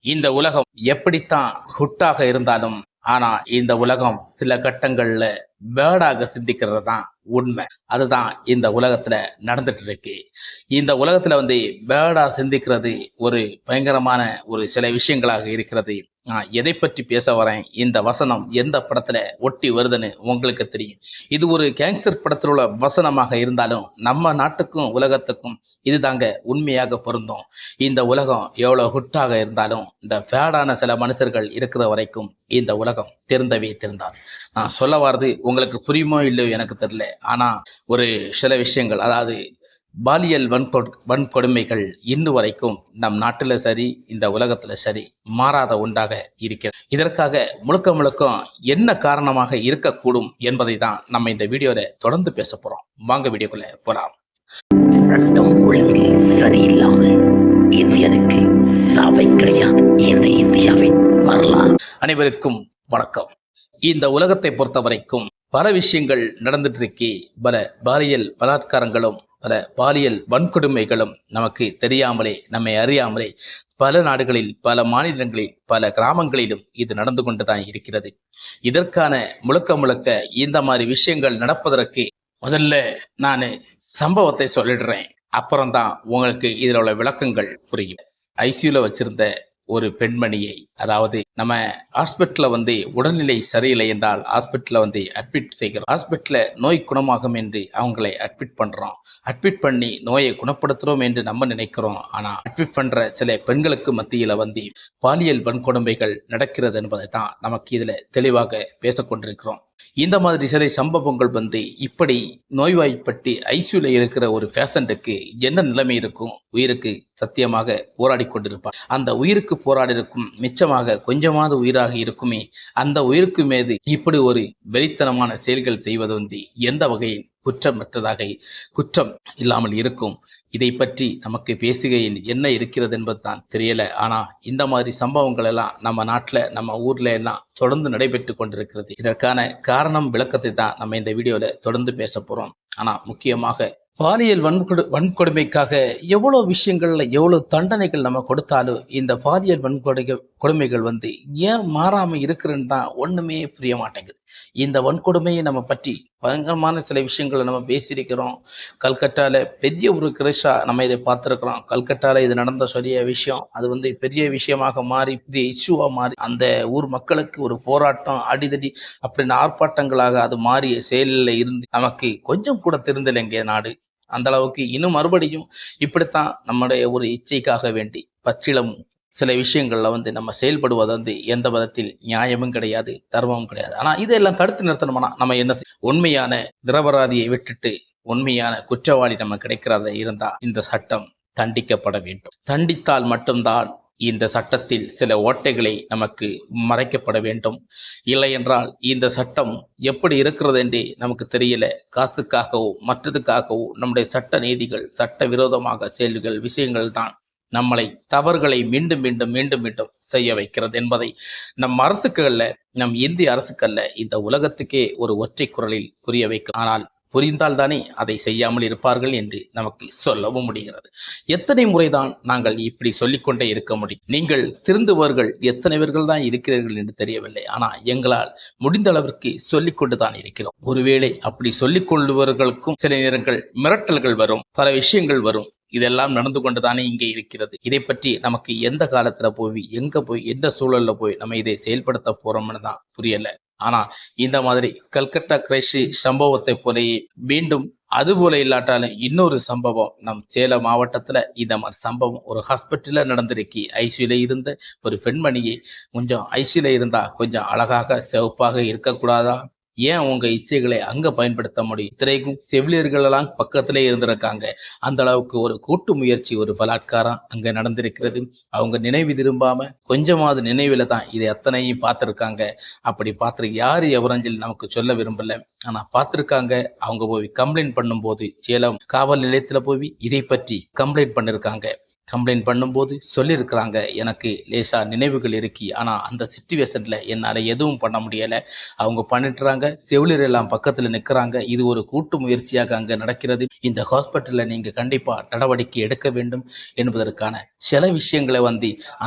இந்த உலகம் எப்படித்தான் ஹுட்டாக இருந்தாலும், ஆனா இந்த உலகம் சில கட்டங்கள்ல பேடாக சிந்திக்கிறது தான் உண்மை. அதுதான் இந்த உலகத்துல நடந்துட்டு இருக்கு. இந்த உலகத்துல பேடா சிந்திக்கிறது ஒரு பயங்கரமான ஒரு சில விஷயங்களாக இருக்கிறது. நான் எதை பற்றி பேச வரேன், இந்த வசனம் எந்த படத்துல ஒட்டி வருதுன்னு உங்களுக்கு தெரியும். இது ஒரு கேங்ஸ்டர் படத்தில் உள்ள வசனமாக இருந்தாலும் நம்ம நாட்டுக்கும் உலகத்துக்கும் இதுதாங்க உண்மையாக பொருந்தும். இந்த உலகம் எவ்வளவு ஹுட்டாக இருந்தாலும் இந்த ஃபேடான சில மனுஷர்கள் இருக்கிற வரைக்கும் இந்த உலகம் திருந்தவே திருந்தாது. நான் சொல்ல வர்றது உங்களுக்கு புரியுமோ இல்லையோ எனக்கு தெரியல. ஆனா ஒரு சில விஷயங்கள், அதாவது பாலியல் வன்கொடுமைகள் இன்று வரைக்கும் நம் நாட்டுல சரி, இந்த உலகத்துல சரி, மாறாத ஒன்றாக இருக்கிறது. இதற்காக முழுக்க முழுக்க என்ன காரணமாக இருக்கக்கூடும் என்பதை தான் நம்ம இந்த வீடியோல தொடர்ந்து பேச போறோம். வாங்க வீடியோக்குள்ள போலாம். சட்டம் ஒழுங்கு சரியில்லாமல் இந்தியனுக்கு சாவை கிடையாது. இந்த இந்தியாவின் வரலாறு. அனைவருக்கும் வணக்கம். இந்த உலகத்தை பொறுத்த வரைக்கும் பல விஷயங்கள் நடந்துட்டு இருக்கு. பல பாலியல் பலாத்காரங்களும் பல பாலியல் வன்கொடுமைகளும் நமக்கு தெரியாமலே, நம்மை அறியாமலே பல நாடுகளில், பல மாநிலங்களில், பல கிராமங்களிலும் இது நடந்து கொண்டுதான் இருக்கிறது. இதற்கான முழுக்க முழுக்க இந்த மாதிரி விஷயங்கள் நடப்பதற்கு முதல்ல நான் சம்பவத்தை சொல்லிடுறேன். அப்புறம்தான் உங்களுக்கு இதில் உள்ள விளக்கங்கள் புரியும். ஐசியூல வச்சிருந்த ஒரு பெண்மணியை, அதாவது நம்ம ஹாஸ்பிட்டல்ல உடல்நிலை சரியில்லை என்றால் ஹாஸ்பிட்டல்ல அட்மிட் செய்கிறோம். ஹாஸ்பிட்டல்ல நோய் குணமாகும் என்று அவங்களை அட்மிட் பண்றோம். அட்மிட் பண்ணி நோயை குணப்படுத்துறோம் என்று நம்ம நினைக்கிறோம். ஆனா அட்மிட் பண்ற சில பெண்களுக்கு மத்தியில பாலியல் வன்கொடுமைகள் நடக்கிறது என்பதை தான் நமக்கு இதுல தெளிவாக பேசிக்கொண்டிருக்கிறோம். இந்த மாதிரி சில சம்பவங்கள் இப்படி நோய்வாய்ப்பட்டு ஐசியூல இருக்கிற ஒரு பேஷண்ட்டுக்கு என்ன நிலைமை இருக்கும்? உயிருக்கு சத்தியமாக போராடி கொண்டிருப்பார். அந்த உயிருக்கு போராடி இருக்கும் மிச்சமாக கொஞ்சமாவது உயிராக இருக்குமே, அந்த உயிருக்கு மீது இப்படி ஒரு வெறித்தனமான செயல்கள் செய்வது எந்த வகையில் குற்றமற்றதாக, குற்றம் இல்லாமல் இருக்கும்? இதை பற்றி நமக்கு பேசுகையில் என்ன இருக்கிறது என்பது தான் தெரியல. ஆனா இந்த மாதிரி சம்பவங்கள் எல்லாம் நம்ம நாட்டுல, நம்ம ஊர்ல எல்லாம் தொடர்ந்து நடைபெற்று கொண்டிருக்கிறது. இதற்கான காரணம், விளக்கத்தை தான் நம்ம இந்த வீடியோல தொடர்ந்து பேச போறோம். ஆனா முக்கியமாக பாலியல் வன்கொடுமைக்காக எவ்வளவு விஷயங்கள்ல எவ்வளவு தண்டனைகள் நம்ம கொடுத்தாலும் இந்த பாலியல் கொடுமைகள் ஏன் மாறாம இருக்குன்னு தான் ஒண்ணுமே புரிய மாட்டேங்குது. இந்த வன்கொடுமையை நம்ம பற்றி பயங்கரமான சில விஷயங்களை நம்ம பேசியிருக்கிறோம். கல்கட்டால பெரிய ஒரு கிரஷா நம்ம இதை பார்த்துருக்கிறோம். கல்கட்டால இது நடந்த சொல்லிய விஷயம் அது பெரிய விஷயமாக மாறி, பெரிய இஷ்யூவா மாறி, அந்த ஊர் மக்களுக்கு ஒரு போராட்டம், அடிதடி அப்படின்னு ஆர்ப்பாட்டங்களாக அது மாறிய செயலில் இருந்து நமக்கு கொஞ்சம் கூட தெரிந்தலைங்க நாடு. அந்த அளவுக்கு இன்னும் மறுபடியும் இப்படித்தான் நம்முடைய ஒரு இச்சைக்காக வேண்டி பச்சிலம் சில விஷயங்கள்ல நம்ம செயல்படுவது எந்த விதத்தில் நியாயமும் கிடையாது, தர்மமும் கிடையாது. ஆனா இதெல்லாம் தடுத்து நிறுத்தணும்னா நம்ம என்ன உண்மையான நிரபராதியை விட்டுட்டு உண்மையான குற்றவாளி நம்ம கிடைக்கிறத இருந்தா இந்த சட்டம் தண்டிக்கப்பட வேண்டும். தண்டித்தால் மட்டும்தான் இந்த சட்டத்தில் சில ஓட்டைகளை நமக்கு மறைக்கப்பட வேண்டும். இல்லை என்றால் இந்த சட்டம் எப்படி இருக்கிறது என்று நமக்கு தெரியல. காசுக்காகவோ மற்றதுக்காகவோ நம்முடைய சட்ட நீதிகள், சட்ட விரோதமாக செயல்கள், விஷயங்கள் தான் நம்மளை தவறுகளை மீண்டும் மீண்டும் மீண்டும் மீண்டும் செய்ய வைக்கிறது என்பதை நம் அரசுக்கல்ல, நம் இந்திய அரசுக்கல்ல, இந்த உலகத்துக்கே ஒரு ஒற்றை குரலில் புரிய வைக்கும். ஆனால் புரிந்தால் தானே அதை செய்யாமல் இருப்பார்கள் என்று நமக்கு சொல்லவும் முடிகிறது. எத்தனை முறைதான் நாங்கள் இப்படி சொல்லிக்கொண்டே இருக்க முடியும்? நீங்கள் திருந்துவர்கள் எத்தனை பேர்கள் தான் இருக்கிறீர்கள் என்று தெரியவில்லை. ஆனால் எங்களால் முடிந்த அளவிற்கு சொல்லிக் கொண்டுதான் இருக்கிறோம். ஒருவேளை அப்படி சொல்லிக் கொள்ளுவர்களுக்கும் சில நேரங்கள் மிரட்டல்கள் வரும், பல விஷயங்கள் வரும். இதெல்லாம் நடந்து கொண்டுதானே இங்கே இருக்கிறது. இதை பற்றி நமக்கு எந்த காலத்துல போய், எங்க போய், எந்த சூழல்ல போய் நம்ம இதை செயல்படுத்த போறோம்னு தான் புரியல. ஆனா இந்த மாதிரி கல்கத்தா கிரைஷி சம்பவத்தை போலயே மீண்டும் அதுபோல இல்லாட்டாலும் இன்னொரு சம்பவம் நம் சேலம் மாவட்டத்துல இந்த மாதிரி சம்பவம் ஒரு ஹாஸ்பிட்டல்ல நடந்திருக்கு. ஐசியூல இருந்த ஒரு பெண்மணியை, கொஞ்சம் ஐசியூல இருந்தா கொஞ்சம் அழகாக சிவப்பாக இருக்கக்கூடாதா? ஏன் உங்க இச்சைகளை அங்க பயன்படுத்த முடியும்? இத்தனைக்கும் செவிலியர்கள் எல்லாம் பக்கத்திலே இருந்திருக்காங்க. அந்த அளவுக்கு ஒரு கூட்டு முயற்சி, ஒரு பலாத்காரம் அங்க நடந்திருக்கிறது. அவங்க நினைவு திரும்பாம கொஞ்சமாவது நினைவுல தான் இதை அத்தனையும் பார்த்திருக்காங்க. அப்படி பார்த்து யாரு எவரஞ்சில் நமக்கு சொல்ல விரும்பல. ஆனா பார்த்திருக்காங்க. அவங்க போய் கம்ப்ளைண்ட் பண்ணும்போது சேலம் காவல் நிலையத்துல போய் இதை பற்றி கம்ப்ளைண்ட் பண்ணிருக்காங்க. கம்ப்ளைண்ட் பண்ணும்போது சொல்லியிருக்கிறாங்க, எனக்கு லேசாக நினைவுகள் இருக்கி, ஆனால் அந்த சுச்சுவேஷனில் என்னால் எதுவும் பண்ண முடியலை. அவங்க பண்ணிட்டுறாங்க, செவிலியர் எல்லாம் பக்கத்தில் நிற்கிறாங்க. இது ஒரு கூட்டு முயற்சியாக அங்கே நடக்கிறது. இந்த ஹாஸ்பிட்டலில் நீங்கள் கண்டிப்பாக நடவடிக்கை எடுக்க வேண்டும் என்பதற்கான சில விஷயங்களை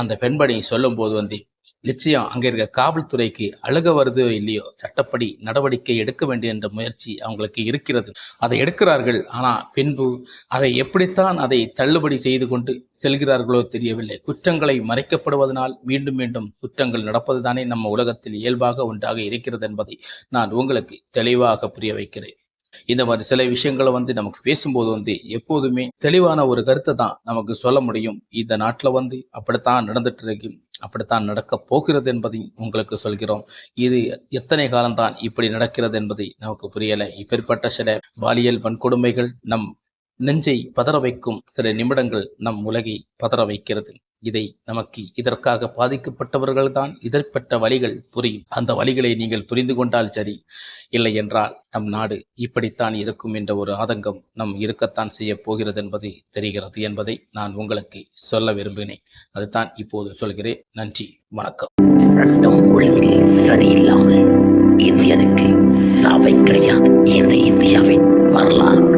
அந்த பெண்பணி சொல்லும்போது நிச்சயம் அங்கே இருக்க காவல்துறைக்கு அழுக வருதோ இல்லையோ, சட்டப்படி நடவடிக்கை எடுக்க வேண்டிய என்ற முயற்சி அவங்களுக்கு இருக்கிறது. அதை எடுக்கிறார்கள். ஆனால் பின்பு எப்படித்தான் அதை தள்ளுபடி செய்து கொண்டு செல்கிறார்களோ தெரியவில்லை. குற்றங்களை மறைக்கப்படுவதனால் மீண்டும் மீண்டும் குற்றங்கள் நடப்பதுதானே நம்ம உலகத்தில் இயல்பாக ஒன்றாக இருக்கிறது என்பதை நான் உங்களுக்கு தெளிவாக புரிய வைக்கிறேன். இந்த மாதிரி சில விஷயங்களை நமக்கு பேசும்போது எப்போதுமே தெளிவான ஒரு கருத்தை தான் நமக்கு சொல்ல முடியும். இந்த நாட்டில் அப்படித்தான் நடந்துட்டு இருக்கு, அப்படித்தான் நடக்க போகிறது என்பதையும் உங்களுக்கு சொல்கிறோம். இது எத்தனை காலம்தான் இப்படி நடக்கிறது என்பதை நமக்கு புரியலை. இப்படிப்பட்ட சில பாலியல் வன்கொடுமைகள் நம் நெஞ்சை பதற வைக்கும் சில நிமிடங்கள் நம் உலகை பதற வைக்கிறது. இதற்காக பாதிக்கப்பட்டவர்கள் தான் இதற்பட்ட வழிகள் புரியும். அந்த வழிகளை நீங்கள் புரிந்து கொண்டால் சரி, இல்லை என்றால் நம் நாடு இப்படித்தான் இருக்கும் என்ற ஒரு ஆதங்கம் இருக்கத்தான் செய்ய போகிறது என்பது தெரிகிறது என்பதை நான் உங்களுக்கு சொல்ல விரும்பினேன். அதுதான் இப்போது சொல்கிறேன். நன்றி, வணக்கம். சட்டம் ஒழுங்கு சரியில்லாமல் இந்தியனுக்கு சாவை கிடையாது. இந்த இந்தியாவின் வரலாறு